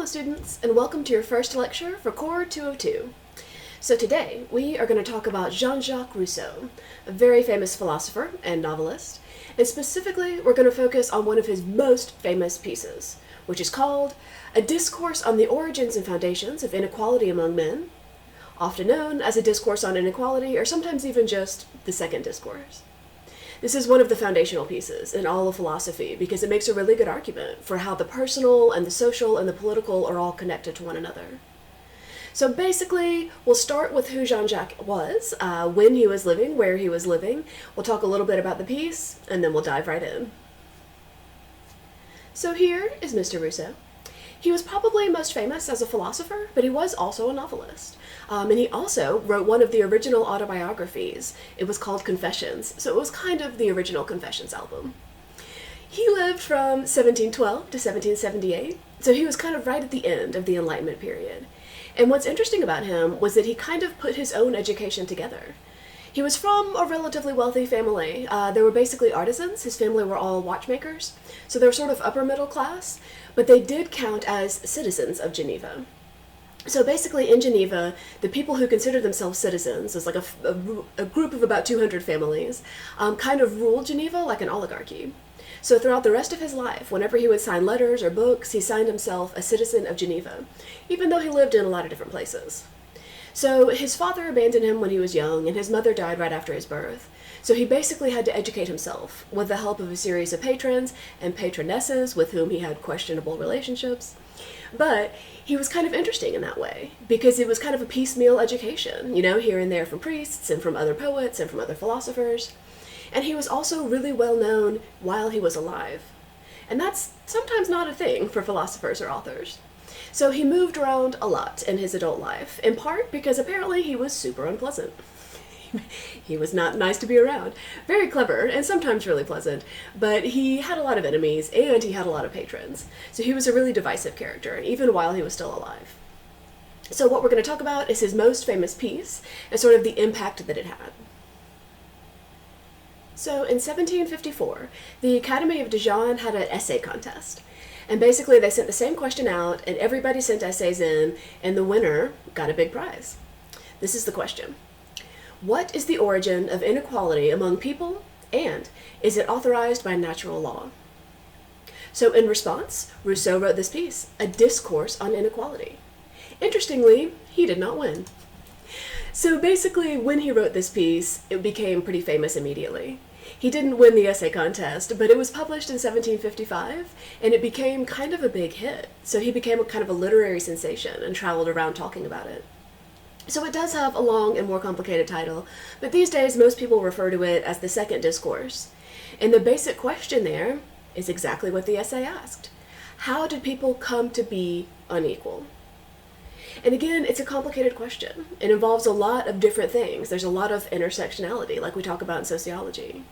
Hello students, and welcome to your first lecture for Core 202. So today, we are going to talk about Jean-Jacques Rousseau, a very famous philosopher and novelist, and specifically we're going to focus on one of his most famous pieces, which is called A Discourse on the Origins and Foundations of Inequality Among Men, often known as a Discourse on Inequality, or sometimes even just the Second Discourse. This is one of the foundational pieces in all of philosophy because it makes a really good argument for how the personal and the social and the political are all connected to one another. So basically, we'll start with who Jean-Jacques was, when he was living, where he was living. We'll talk a little bit about the piece, and then we'll dive right in. So here is Mr. Rousseau. He was probably most famous as a philosopher, but he was also a novelist. And he also wrote one of the original autobiographies. It was called Confessions, so it was kind of the original Confessions album. He lived from 1712 to 1778, so he was kind of right at the end of the Enlightenment period. And what's interesting about him was that he kind of put his own education together. He was from a relatively wealthy family. They were basically artisans. His family were all watchmakers, so they were sort of upper middle class, but they did count as citizens of Geneva. So basically in Geneva, the people who considered themselves citizens, as like a group of about 200 families, kind of ruled Geneva like an oligarchy. So throughout the rest of his life, whenever he would sign letters or books, he signed himself a citizen of Geneva, even though he lived in a lot of different places. So his father abandoned him when he was young, and his mother died right after his birth. So he basically had to educate himself with the help of a series of patrons and patronesses with whom he had questionable relationships. But he was kind of interesting in that way, because it was kind of a piecemeal education, here and there from priests and from other poets and from other philosophers. And he was also really well known while he was alive. And that's sometimes not a thing for philosophers or authors. So he moved around a lot in his adult life, in part because apparently he was super unpleasant. He was not nice to be around. Very clever, and sometimes really pleasant, but he had a lot of enemies, and he had a lot of patrons. So he was a really divisive character, even while he was still alive. So what we're going to talk about is his most famous piece, and sort of the impact that it had. So in 1754, the Academy of Dijon had an essay contest. And basically they sent the same question out, and everybody sent essays in, and the winner got a big prize. This is the question. What is the origin of inequality among people, and is it authorized by natural law? So in response, Rousseau wrote this piece, A Discourse on Inequality. Interestingly, he did not win. So basically, when he wrote this piece, it became pretty famous immediately. He didn't win the essay contest, but it was published in 1755, and it became kind of a big hit. So he became a kind of a literary sensation and traveled around talking about it. So it does have a long and more complicated title, but these days most people refer to it as the Second Discourse. And the basic question there is exactly what the essay asked. How did people come to be unequal? And again, it's a complicated question. It involves a lot of different things. There's a lot of intersectionality, like we talk about in sociology.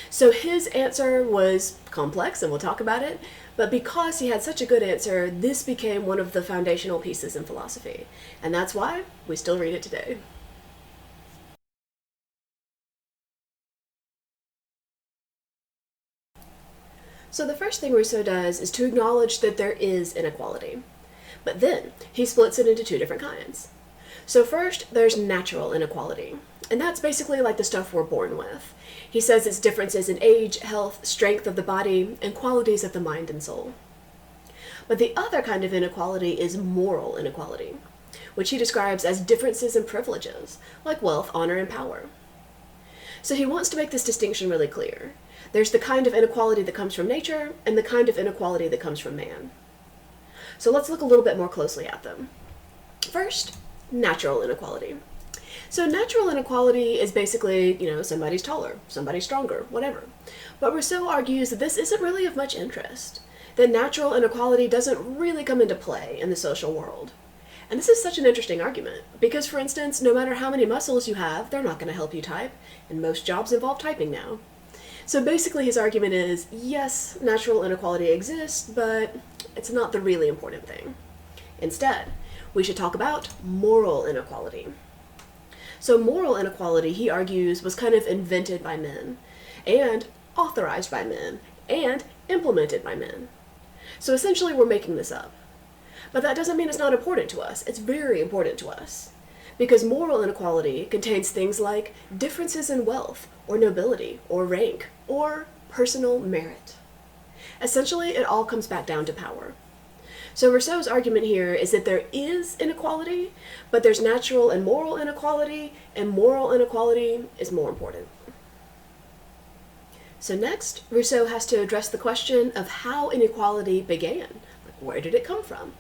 So his answer was complex, and we'll talk about it, but because he had such a good answer, this became one of the foundational pieces in philosophy. And that's why we still read it today. So the first thing Rousseau does is to acknowledge that there is inequality. But then he splits it into two different kinds. So first, there's natural inequality. And that's basically like the stuff we're born with. He says it's differences in age, health, strength of the body, and qualities of the mind and soul. But the other kind of inequality is moral inequality, which he describes as differences in privileges, like wealth, honor, and power. So he wants to make this distinction really clear. There's the kind of inequality that comes from nature, and the kind of inequality that comes from man. So let's look a little bit more closely at them. First, natural inequality. So natural inequality is basically, somebody's taller, somebody's stronger, whatever. But Rousseau argues that this isn't really of much interest, that natural inequality doesn't really come into play in the social world. And this is such an interesting argument, because for instance, no matter how many muscles you have, they're not going to help you type, and most jobs involve typing now. So basically his argument is, yes, natural inequality exists, but it's not the really important thing. Instead, we should talk about moral inequality. So moral inequality, he argues, was kind of invented by men, and authorized by men, and implemented by men. So essentially we're making this up. But that doesn't mean it's not important to us. It's very important to us. Because moral inequality contains things like differences in wealth, or nobility, or rank, or personal merit. Essentially, it all comes back down to power. So Rousseau's argument here is that there is inequality, but there's natural and moral inequality is more important. So next, Rousseau has to address the question of how inequality began. Where did it come from?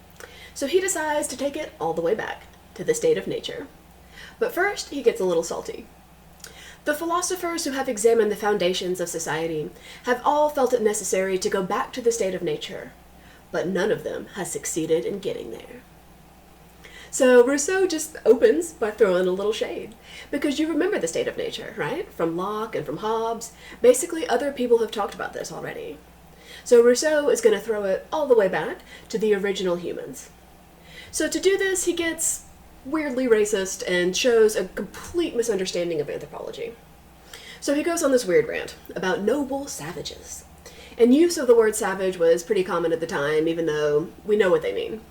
So he decides to take it all the way back to the state of nature. But first, he gets a little salty. The philosophers who have examined the foundations of society have all felt it necessary to go back to the state of nature, but none of them has succeeded in getting there. So Rousseau just opens by throwing a little shade, because you remember the state of nature, right? From Locke and from Hobbes. Basically, other people have talked about this already. So Rousseau is going to throw it all the way back to the original humans. So to do this, he gets weirdly racist and shows a complete misunderstanding of anthropology. So he goes on this weird rant about noble savages. And use of the word savage was pretty common at the time, even though we know what they mean.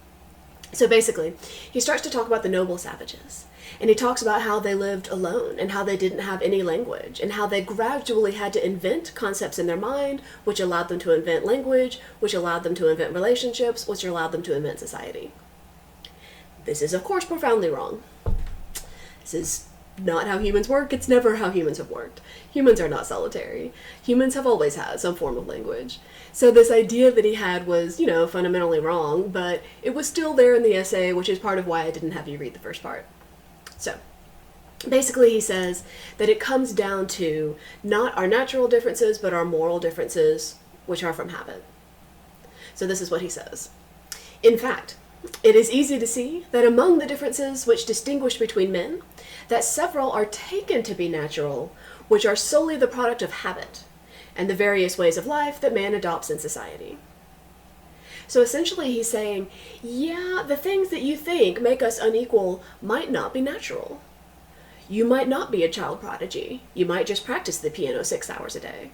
So basically, he starts to talk about the noble savages. And he talks about how they lived alone, and how they didn't have any language, and how they gradually had to invent concepts in their mind, which allowed them to invent language, which allowed them to invent relationships, which allowed them to invent society. This is, of course, profoundly wrong. This is not how humans work. It's never how humans have worked. Humans are not solitary. Humans have always had some form of language. So this idea that he had was, fundamentally wrong, but it was still there in the essay, which is part of why I didn't have you read the first part. So, basically he says that it comes down to not our natural differences, but our moral differences, which are from habit. So this is what he says. In fact, it is easy to see that among the differences which distinguish between men, that several are taken to be natural, which are solely the product of habit, and the various ways of life that man adopts in society. So essentially he's saying, yeah, the things that you think make us unequal might not be natural. You might not be a child prodigy. You might just practice the piano 6 hours a day.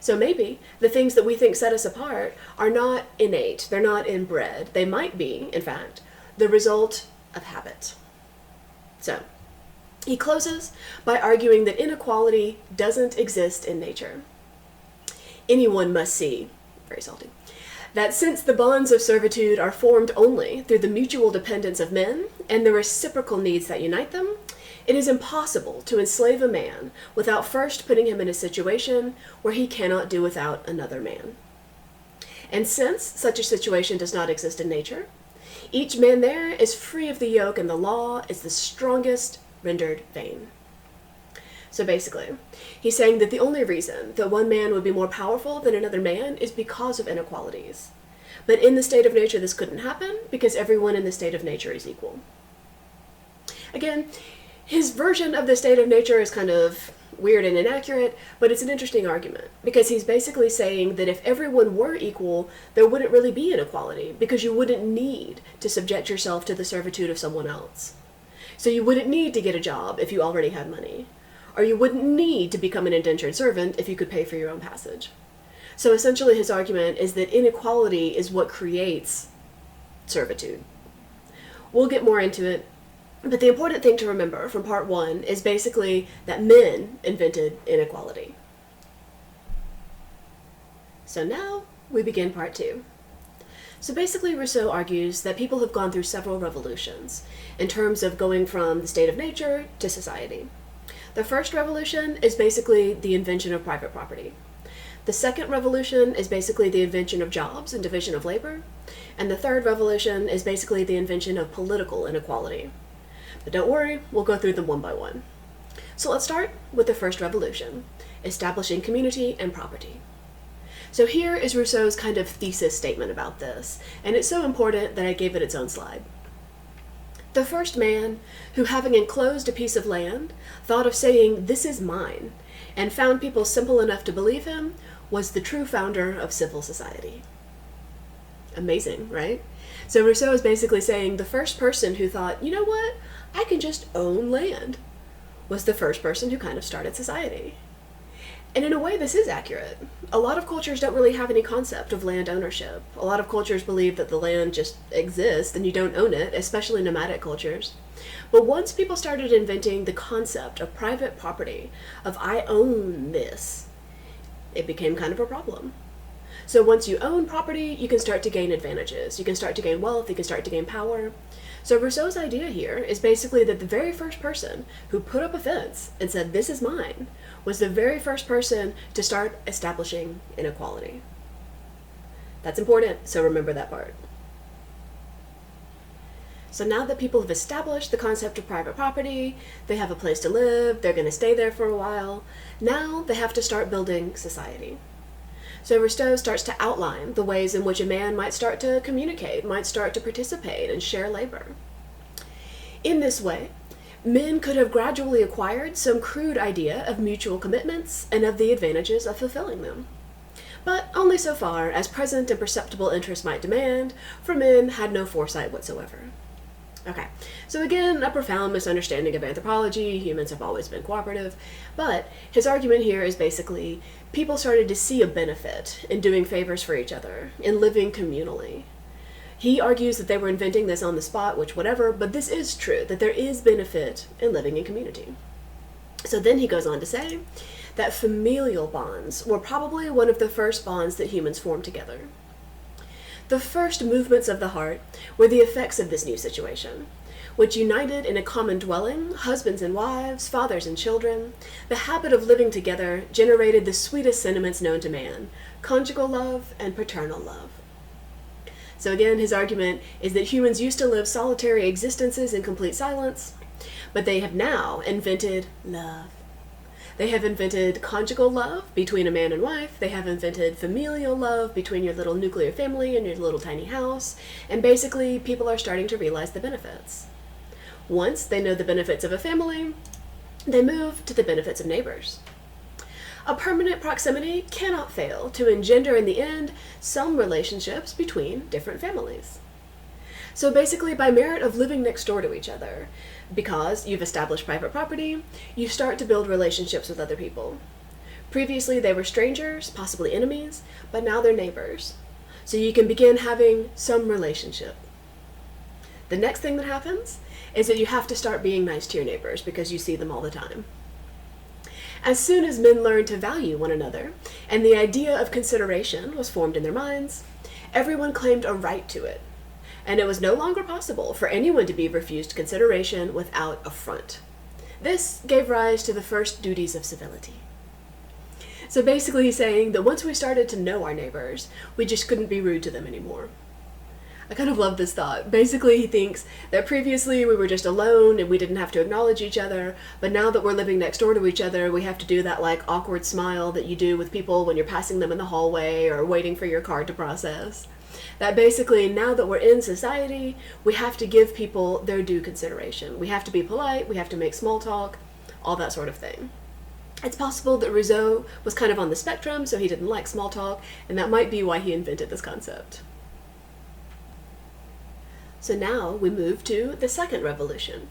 So maybe the things that we think set us apart are not innate, they're not inbred. They might be, in fact, the result of habit. So, he closes by arguing that inequality doesn't exist in nature. Anyone must see, very salty, that since the bonds of servitude are formed only through the mutual dependence of men and the reciprocal needs that unite them, it is impossible to enslave a man without first putting him in a situation where he cannot do without another man. And since such a situation does not exist in nature, each man there is free of the yoke, and the law is the strongest rendered vain. So basically, he's saying that the only reason that one man would be more powerful than another man is because of inequalities. But in the state of nature, this couldn't happen because everyone in the state of nature is equal. Again, his version of the state of nature is kind of weird and inaccurate, but it's an interesting argument because he's basically saying that if everyone were equal, there wouldn't really be inequality because you wouldn't need to subject yourself to the servitude of someone else. So you wouldn't need to get a job if you already had money, or you wouldn't need to become an indentured servant if you could pay for your own passage. So essentially his argument is that inequality is what creates servitude. We'll get more into it. But the important thing to remember from part 1 is basically that men invented inequality. So now we begin part 2. So basically Rousseau argues that people have gone through several revolutions in terms of going from the state of nature to society. The first revolution is basically the invention of private property. The second revolution is basically the invention of jobs and division of labor. And the third revolution is basically the invention of political inequality. But don't worry, we'll go through them one by one. So let's start with the first revolution, establishing community and property. So here is Rousseau's kind of thesis statement about this, and it's so important that I gave it its own slide. The first man, who having enclosed a piece of land, thought of saying, "This is mine," and found people simple enough to believe him, was the true founder of civil society. Amazing, right? So Rousseau is basically saying the first person who thought, you know what, I can just own land, was the first person who kind of started society. And in a way, this is accurate. A lot of cultures don't really have any concept of land ownership. A lot of cultures believe that the land just exists and you don't own it, especially nomadic cultures. But once people started inventing the concept of private property, of I own this, it became kind of a problem. So once you own property, you can start to gain advantages. You can start to gain wealth, you can start to gain power. So Rousseau's idea here is basically that the very first person who put up a fence and said, this is mine, was the very first person to start establishing inequality. That's important, so remember that part. So now that people have established the concept of private property, they have a place to live, they're going to stay there for a while, now they have to start building society. So Rousseau starts to outline the ways in which a man might start to communicate, might start to participate and share labor. In this way, men could have gradually acquired some crude idea of mutual commitments and of the advantages of fulfilling them. But only so far as present and perceptible interest might demand, for men had no foresight whatsoever. Okay, so again, a profound misunderstanding of anthropology. Humans have always been cooperative, but his argument here is basically people started to see a benefit in doing favors for each other, in living communally. He argues that they were inventing this on the spot, which whatever, but this is true, that there is benefit in living in community. So then he goes on to say that familial bonds were probably one of the first bonds that humans formed together. The first movements of the heart were the effects of this new situation, which united in a common dwelling, husbands and wives, fathers and children. The habit of living together generated the sweetest sentiments known to man, conjugal love and paternal love. So again, his argument is that humans used to live solitary existences in complete silence, but they have now invented love. They have invented conjugal love between a man and wife. They have invented familial love between your little nuclear family and your little tiny house. And basically, people are starting to realize the benefits. Once they know the benefits of a family, they move to the benefits of neighbors. A permanent proximity cannot fail to engender in the end some relationships between different families. So basically, by merit of living next door to each other, because you've established private property, you start to build relationships with other people. Previously, they were strangers, possibly enemies, but now they're neighbors. So you can begin having some relationship. The next thing that happens is that you have to start being nice to your neighbors because you see them all the time. As soon as men learned to value one another, and the idea of consideration was formed in their minds, everyone claimed a right to it. And it was no longer possible for anyone to be refused consideration without affront. This gave rise to the first duties of civility. So basically he's saying that once we started to know our neighbors, we just couldn't be rude to them anymore. I kind of love this thought. Basically he thinks that previously we were just alone and we didn't have to acknowledge each other, but now that we're living next door to each other, we have to do that like awkward smile that you do with people when you're passing them in the hallway or waiting for your card to process. That basically, now that we're in society, we have to give people their due consideration. We have to be polite, we have to make small talk, all that sort of thing. It's possible that Rousseau was kind of on the spectrum, so he didn't like small talk, and that might be why he invented this concept. So now we move to the second revolution,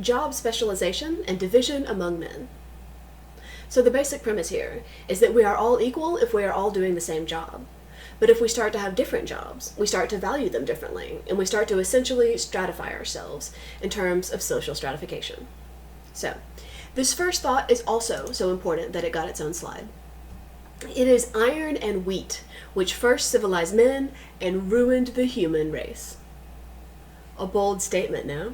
job specialization and division among men. So the basic premise here is that we are all equal if we are all doing the same job. But if we start to have different jobs, we start to value them differently, and we start to essentially stratify ourselves in terms of social stratification. So, this first thought is also so important that it got its own slide. It is iron and wheat which first civilized men and ruined the human race. A bold statement now,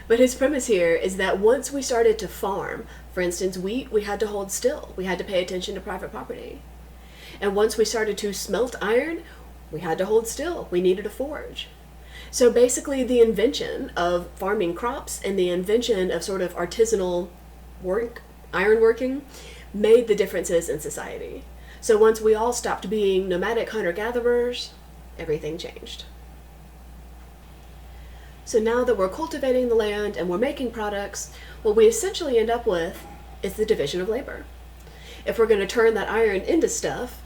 but his premise here is that once we started to farm, for instance wheat, we had to hold still, we had to pay attention to private property. And once we started to smelt iron, we had to hold still. We needed a forge. So basically the invention of farming crops and the invention of sort of artisanal work, ironworking, made the differences in society. So once we all stopped being nomadic hunter-gatherers, everything changed. So now that we're cultivating the land and we're making products, what we essentially end up with is the division of labor. If we're going to turn that iron into stuff,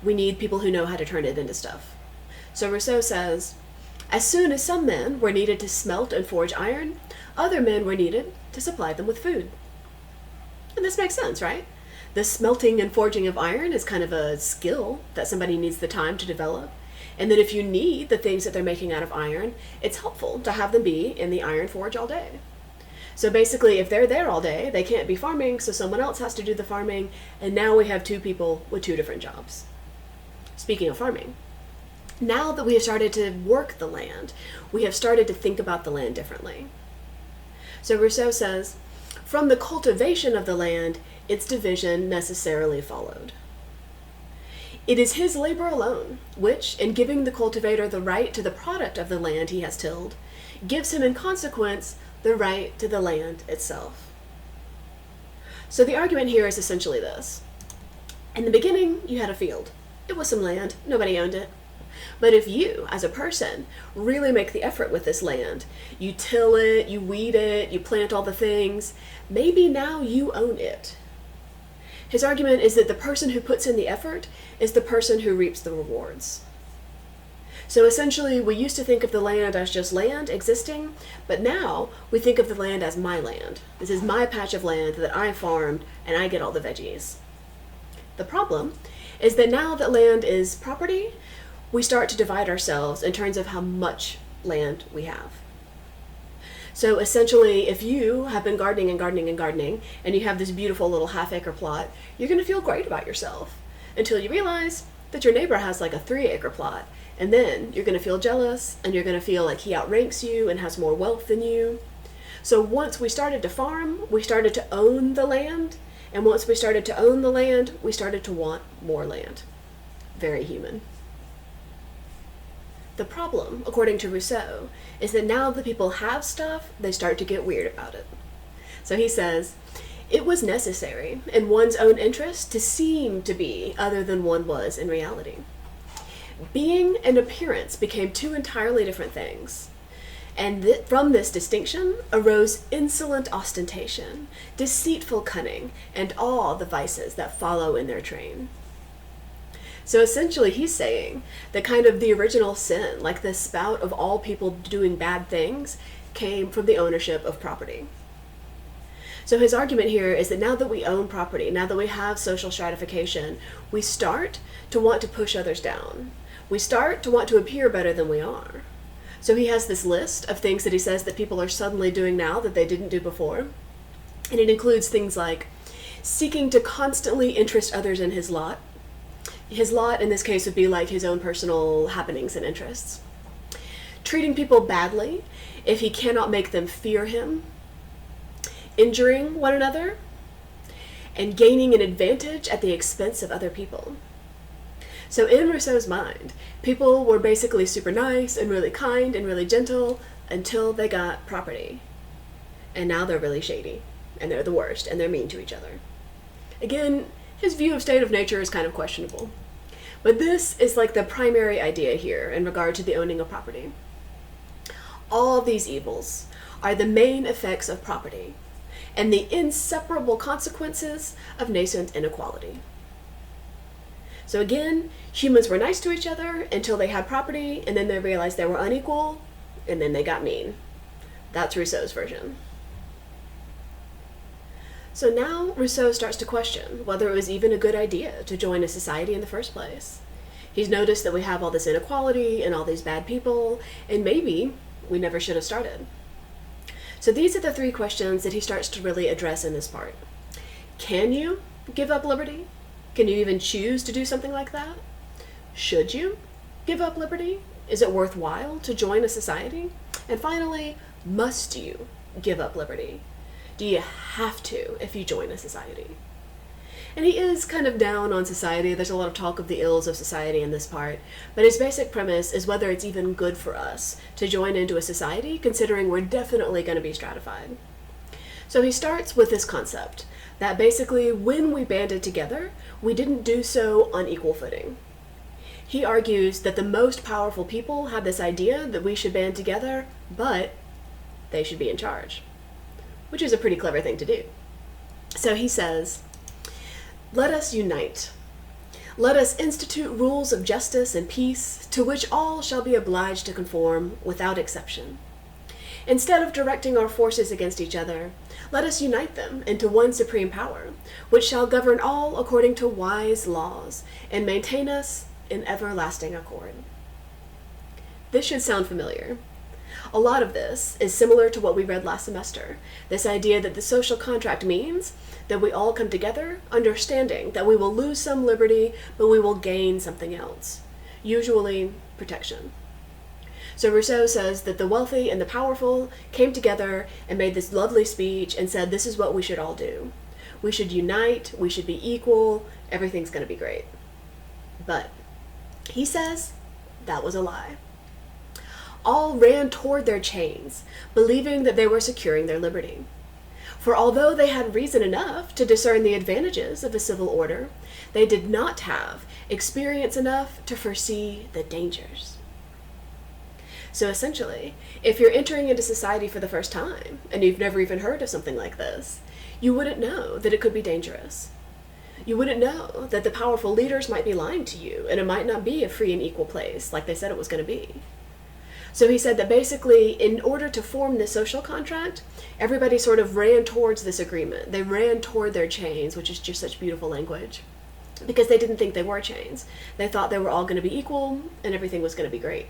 we need people who know how to turn it into stuff. So Rousseau says, as soon as some men were needed to smelt and forge iron, other men were needed to supply them with food. And this makes sense, right? The smelting and forging of iron is kind of a skill that somebody needs the time to develop. And that if you need the things that they're making out of iron, it's helpful to have them be in the iron forge all day. So basically, if they're there all day, they can't be farming, so someone else has to do the farming, and now we have two people with two different jobs. Speaking of farming, now that we have started to work the land, we have started to think about the land differently. So Rousseau says, from the cultivation of the land, its division necessarily followed. It is his labor alone, which, in giving the cultivator the right to the product of the land he has tilled, gives him in consequence the right to the land itself. So the argument here is essentially this. In the beginning, you had a field. It was some land. Nobody owned it. But if you, as a person, really make the effort with this land, you till it, you weed it, you plant all the things, maybe now you own it. His argument is that the person who puts in the effort is the person who reaps the rewards. So essentially, we used to think of the land as just land existing, but now we think of the land as my land. This is my patch of land that I farmed, and I get all the veggies. The problem is that now that land is property, we start to divide ourselves in terms of how much land we have. So essentially, if you have been gardening and gardening and gardening, and you have this beautiful little half-acre plot, you're going to feel great about yourself until you realize that your neighbor has like a 3-acre plot, and then you're going to feel jealous, and you're going to feel like he outranks you and has more wealth than you. So once we started to farm, we started to own the land, and once we started to own the land, we started to want more land. Very human. The problem, according to Rousseau, is that now that people have stuff, they start to get weird about it. So he says, it was necessary in one's own interest to seem to be other than one was in reality. Being and appearance became two entirely different things. And from this distinction arose insolent ostentation, deceitful cunning, and all the vices that follow in their train. So essentially he's saying that kind of the original sin, like the spout of all people doing bad things, came from the ownership of property. So his argument here is that now that we own property, now that we have social stratification, we start to want to push others down. We start to want to appear better than we are. So he has this list of things that he says that people are suddenly doing now that they didn't do before. And it includes things like seeking to constantly interest others in his lot. His lot in this case would be like his own personal happenings and interests. Treating people badly if he cannot make them fear him. Injuring one another. And gaining an advantage at the expense of other people. So in Rousseau's mind, people were basically super nice and really kind and really gentle until they got property. And now they're really shady, and they're the worst, and they're mean to each other. Again, his view of state of nature is kind of questionable. But this is like the primary idea here in regard to the owning of property. All of these evils are the main effects of property and the inseparable consequences of nascent inequality. So again, humans were nice to each other until they had property, and then they realized they were unequal, and then they got mean. That's Rousseau's version. So now Rousseau starts to question whether it was even a good idea to join a society in the first place. He's noticed that we have all this inequality and all these bad people, and maybe we never should have started. So these are the 3 questions that he starts to really address in this part. Can you give up liberty? Can you even choose to do something like that? Should you give up liberty? Is it worthwhile to join a society? And finally, must you give up liberty? Do you have to if you join a society? And he is kind of down on society. There's a lot of talk of the ills of society in this part, but his basic premise is whether it's even good for us to join into a society, considering we're definitely going to be stratified. So he starts with this concept that basically when we banded together, we didn't do so on equal footing. He argues that the most powerful people had this idea that we should band together, but they should be in charge, which is a pretty clever thing to do. So he says, let us unite. Let us institute rules of justice and peace to which all shall be obliged to conform without exception. Instead of directing our forces against each other, let us unite them into one supreme power, which shall govern all according to wise laws, and maintain us in everlasting accord. This should sound familiar. A lot of this is similar to what we read last semester, this idea that the social contract means that we all come together, understanding that we will lose some liberty, but we will gain something else, usually protection. So Rousseau says that the wealthy and the powerful came together and made this lovely speech and said, this is what we should all do. We should unite, we should be equal, everything's going to be great. But he says that was a lie. All ran toward their chains, believing that they were securing their liberty. For although they had reason enough to discern the advantages of a civil order, they did not have experience enough to foresee the dangers. So essentially, if you're entering into society for the first time, and you've never even heard of something like this, you wouldn't know that it could be dangerous. You wouldn't know that the powerful leaders might be lying to you, and it might not be a free and equal place like they said it was going to be. So he said that basically, in order to form this social contract, everybody sort of ran towards this agreement. They ran toward their chains, which is just such beautiful language, because they didn't think they were chains. They thought they were all going to be equal, and everything was going to be great.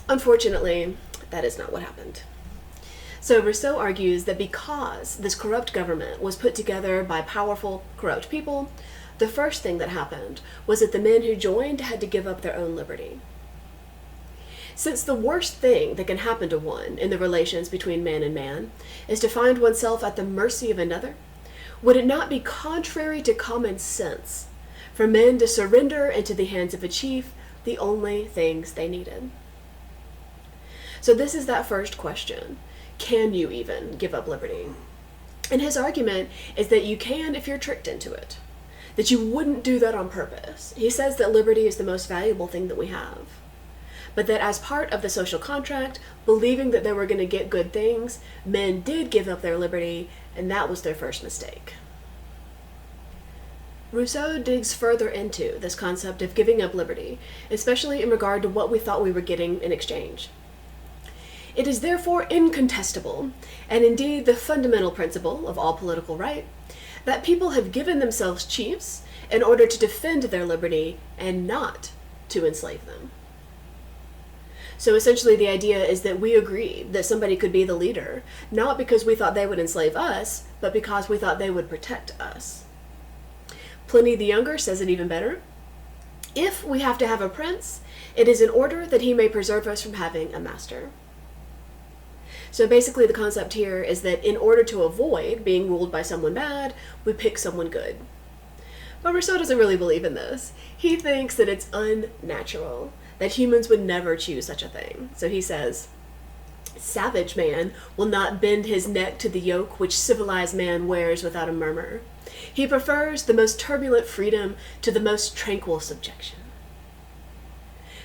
Unfortunately, that is not what happened. So Rousseau argues that because this corrupt government was put together by powerful, corrupt people, the first thing that happened was that the men who joined had to give up their own liberty. Since the worst thing that can happen to one in the relations between man and man is to find oneself at the mercy of another, would it not be contrary to common sense for men to surrender into the hands of a chief the only things they needed? So this is that first question. Can you even give up liberty? And his argument is that you can if you're tricked into it, that you wouldn't do that on purpose. He says that liberty is the most valuable thing that we have, but that as part of the social contract, believing that they were going to get good things, men did give up their liberty, and that was their first mistake. Rousseau digs further into this concept of giving up liberty, especially in regard to what we thought we were getting in exchange. It is therefore incontestable, and indeed the fundamental principle of all political right, that people have given themselves chiefs in order to defend their liberty and not to enslave them. So essentially the idea is that we agreed that somebody could be the leader, not because we thought they would enslave us, but because we thought they would protect us. Pliny the Younger says it even better. If we have to have a prince, it is in order that he may preserve us from having a master. So basically the concept here is that in order to avoid being ruled by someone bad, we pick someone good. But Rousseau doesn't really believe in this. He thinks that it's unnatural, that humans would never choose such a thing. So he says, savage man will not bend his neck to the yoke which civilized man wears without a murmur. He prefers the most turbulent freedom to the most tranquil subjection.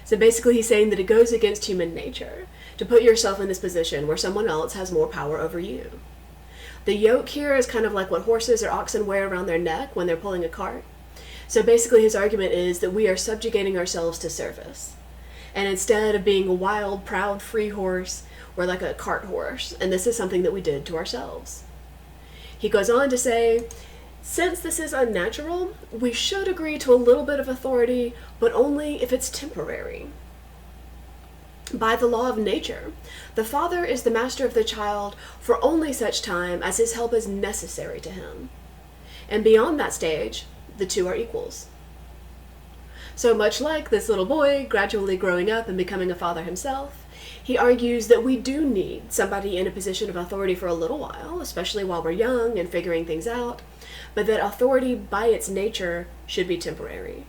So basically he's saying that it goes against human nature to put yourself in this position where someone else has more power over you. The yoke here is kind of like what horses or oxen wear around their neck when they're pulling a cart. So basically his argument is that we are subjugating ourselves to service. And instead of being a wild, proud, free horse, we're like a cart horse, and this is something that we did to ourselves. He goes on to say, since this is unnatural, we should agree to a little bit of authority, but only if it's temporary. By the law of nature, the father is the master of the child for only such time as his help is necessary to him. And beyond that stage, the two are equals. So much like this little boy gradually growing up and becoming a father himself, he argues that we do need somebody in a position of authority for a little while, especially while we're young and figuring things out, but that authority by its nature should be temporary.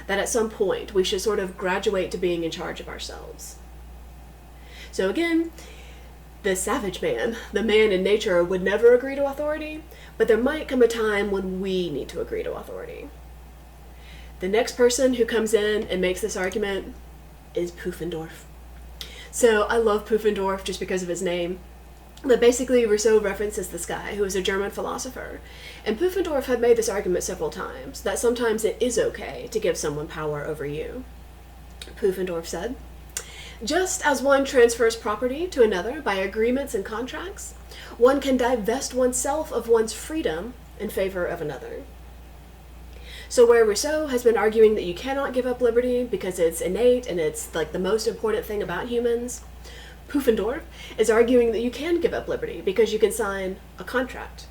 That at some point we should sort of graduate to being in charge of ourselves. So again, the savage man, the man in nature, would never agree to authority, but there might come a time when we need to agree to authority. The next person who comes in and makes this argument is Pufendorf. So I love Pufendorf just because of his name. But basically Rousseau references this guy who is a German philosopher. And Pufendorf had made this argument several times, that sometimes it is okay to give someone power over you. Pufendorf said, Just as one transfers property to another by agreements and contracts, one can divest oneself of one's freedom in favor of another. So where Rousseau has been arguing that you cannot give up liberty because it's innate and it's like the most important thing about humans, Pufendorf is arguing that you can give up liberty because you can sign a contract.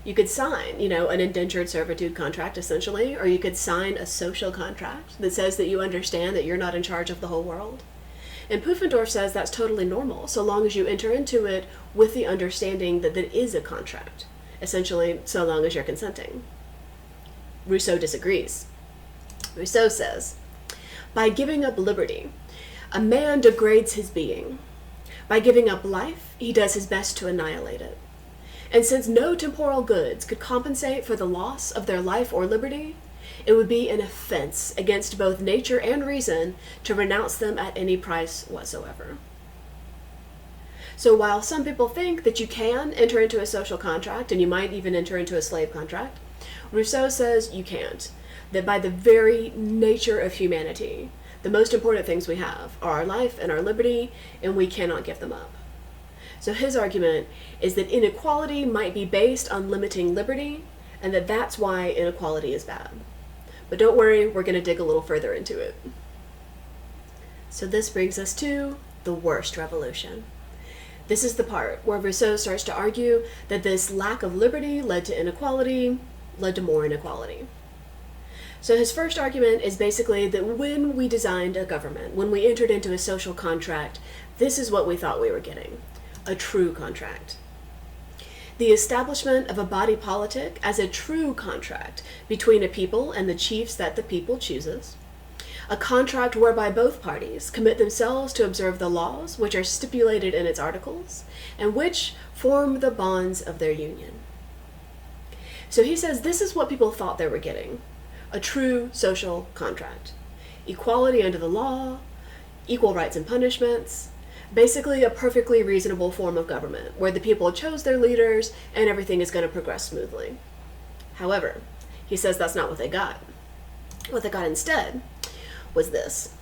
You could sign, an indentured servitude contract, essentially, or you could sign a social contract that says that you understand that you're not in charge of the whole world. And Pufendorf says that's totally normal, so long as you enter into it with the understanding that it is a contract, essentially, so long as you're consenting. Rousseau disagrees. Rousseau says, by giving up liberty, a man degrades his being. By giving up life, he does his best to annihilate it. And since no temporal goods could compensate for the loss of their life or liberty, it would be an offense against both nature and reason to renounce them at any price whatsoever. So while some people think that you can enter into a social contract, and you might even enter into a slave contract, Rousseau says you can't. That by the very nature of humanity, the most important things we have are our life and our liberty, and we cannot give them up. So his argument is that inequality might be based on limiting liberty, and that that's why inequality is bad. But don't worry, we're going to dig a little further into it. So this brings us to the worst revolution. This is the part where Rousseau starts to argue that this lack of liberty led to inequality, led to more inequality. So his first argument is basically that when we designed a government, when we entered into a social contract, this is what we thought we were getting: a true contract. The establishment of a body politic as a true contract between a people and the chiefs that the people chooses. A contract whereby both parties commit themselves to observe the laws which are stipulated in its articles, and which form the bonds of their union. So he says this is what people thought they were getting: a true social contract. Equality under the law, equal rights and punishments, basically a perfectly reasonable form of government where the people chose their leaders and everything is going to progress smoothly. However, he says that's not what they got. What they got instead was this: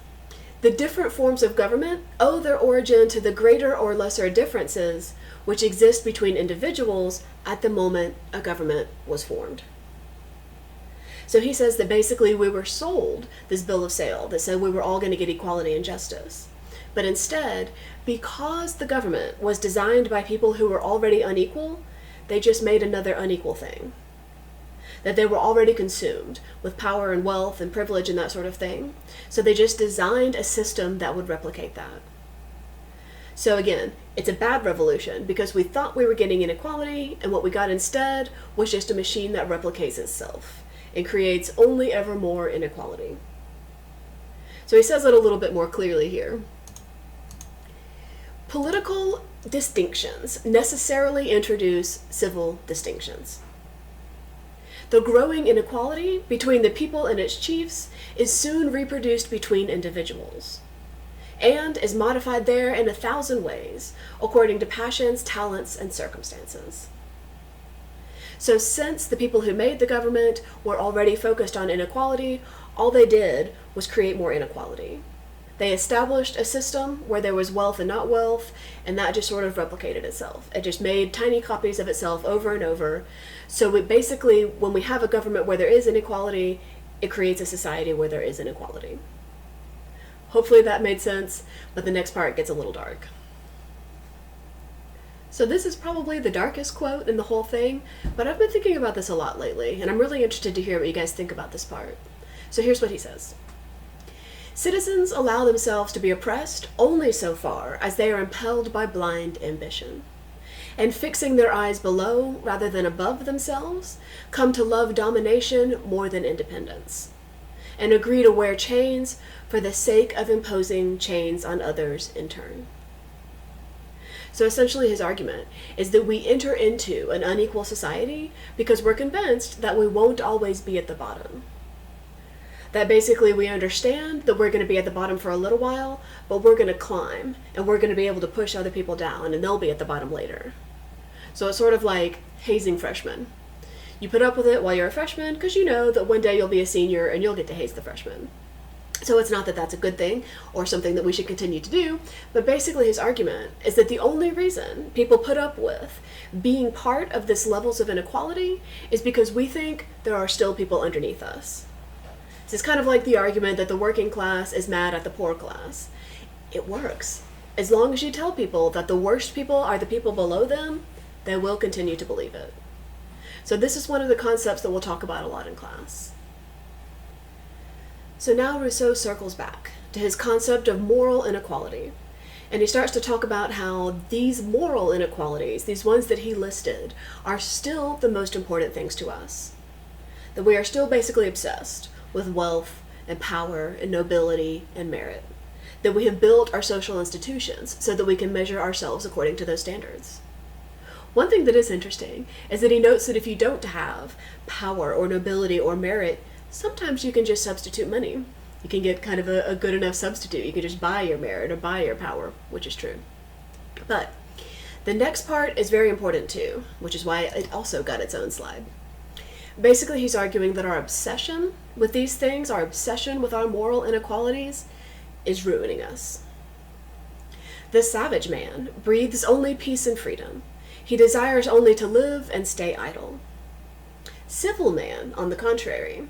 the different forms of government owe their origin to the greater or lesser differences which exist between individuals at the moment a government was formed. So he says that basically we were sold this bill of sale that said we were all going to get equality and justice. But instead, because the government was designed by people who were already unequal, they just made another unequal thing. That they were already consumed with power and wealth and privilege and that sort of thing. So they just designed a system that would replicate that. So again, it's a bad revolution because we thought we were getting inequality, and what we got instead was just a machine that replicates itself and creates only ever more inequality. So he says it a little bit more clearly here. Political distinctions necessarily introduce civil distinctions. The growing inequality between the people and its chiefs is soon reproduced between individuals, and is modified there in 1,000 ways, according to passions, talents, and circumstances. So since the people who made the government were already focused on inequality, all they did was create more inequality. They established a system where there was wealth and not wealth, and that just sort of replicated itself. It just made tiny copies of itself over and over. So we basically, when we have a government where there is inequality, it creates a society where there is inequality. Hopefully that made sense, but the next part gets a little dark. So this is probably the darkest quote in the whole thing, but I've been thinking about this a lot lately, and I'm really interested to hear what you guys think about this part. So here's what he says. Citizens allow themselves to be oppressed only so far as they are impelled by blind ambition, and fixing their eyes below rather than above themselves, come to love domination more than independence, and agree to wear chains for the sake of imposing chains on others in turn. So essentially his argument is that we enter into an unequal society because we're convinced that we won't always be at the bottom. That basically we understand that we're going to be at the bottom for a little while, but we're going to climb, and we're going to be able to push other people down, and they'll be at the bottom later. So it's sort of like hazing freshmen. You put up with it while you're a freshman because you know that one day you'll be a senior and you'll get to haze the freshmen. So it's not that that's a good thing or something that we should continue to do, but basically his argument is that the only reason people put up with being part of this levels of inequality is because we think there are still people underneath us. This is kind of like the argument that the working class is mad at the poor class. It works. As long as you tell people that the worst people are the people below them, they will continue to believe it. So this is one of the concepts that we'll talk about a lot in class. So now Rousseau circles back to his concept of moral inequality, and he starts to talk about how these moral inequalities, these ones that he listed, are still the most important things to us. That we are still basically obsessed with wealth and power and nobility and merit. That we have built our social institutions so that we can measure ourselves according to those standards. One thing that is interesting is that he notes that if you don't have power or nobility or merit, sometimes you can just substitute money. You can get kind of a good enough substitute. You can just buy your merit or buy your power, which is true. But the next part is very important too, which is why it also got its own slide. Basically, he's arguing that our obsession with these things, our obsession with our moral inequalities, is ruining us. The savage man breathes only peace and freedom. He desires only to live and stay idle. Civil man, on the contrary,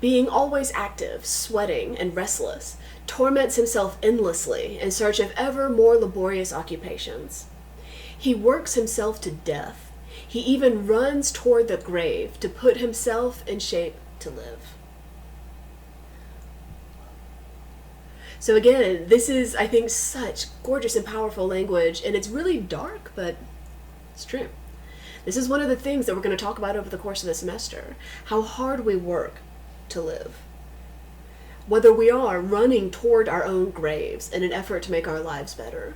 being always active, sweating, and restless, torments himself endlessly in search of ever more laborious occupations. He works himself to death. He even runs toward the grave to put himself in shape to live. So again, this is, I think, such gorgeous and powerful language, and it's really dark, but it's true. This is one of the things that we're going to talk about over the course of the semester, how hard we work to live. Whether we are running toward our own graves in an effort to make our lives better,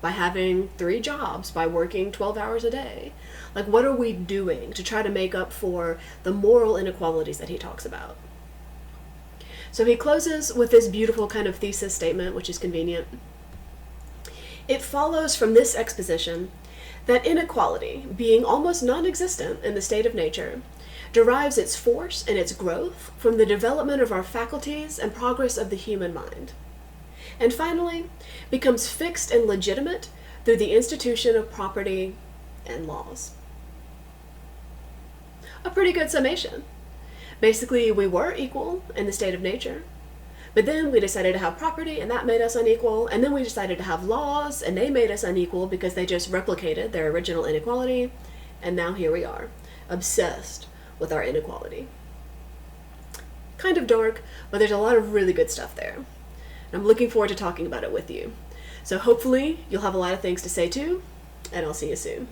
by having 3 jobs, by working 12 hours a day. Like, what are we doing to try to make up for the moral inequalities that he talks about? So he closes with this beautiful kind of thesis statement, which is convenient. It follows from this exposition that inequality, being almost non-existent in the state of nature, derives its force and its growth from the development of our faculties and progress of the human mind. And finally, becomes fixed and legitimate through the institution of property and laws. A pretty good summation. Basically, we were equal in the state of nature, but then we decided to have property, and that made us unequal, and then we decided to have laws, and they made us unequal because they just replicated their original inequality, and now here we are, obsessed with our inequality. Kind of dark, but there's a lot of really good stuff there. And I'm looking forward to talking about it with you. So hopefully you'll have a lot of things to say too, and I'll see you soon.